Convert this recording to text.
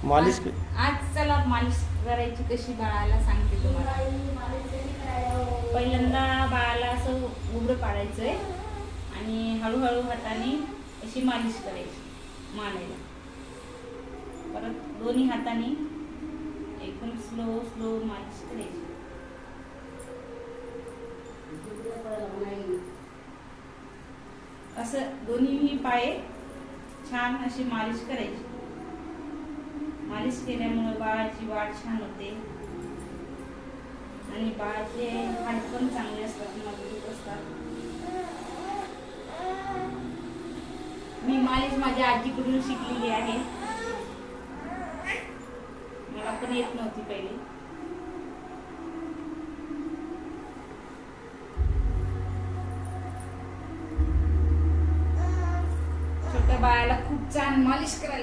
मालिश आज चला मालिश करायची कशी बाळाला सांगते तुम्हाला. पहिल्यांदा बाळाला असं उघडं पाडायचंय आणि हळूहळू हाताने अशी मालिश करायची मानेला. परत दोन्ही हाताने एकदम स्लो स्लो मालिश करायची. असं दोन्ही पाय छान अशी मालिश करायची. मालिश केल्यामुळे बाळाची वाढ छान होते आणि बाळाचे हाड पण चांगले असतात, मजबूत असतात. मी मालिश माझ्या आजीकडून शिकलेली आहे. मला पण येत नव्हती पहिले. छोट्या बाळाला खूप छान मालिश करायला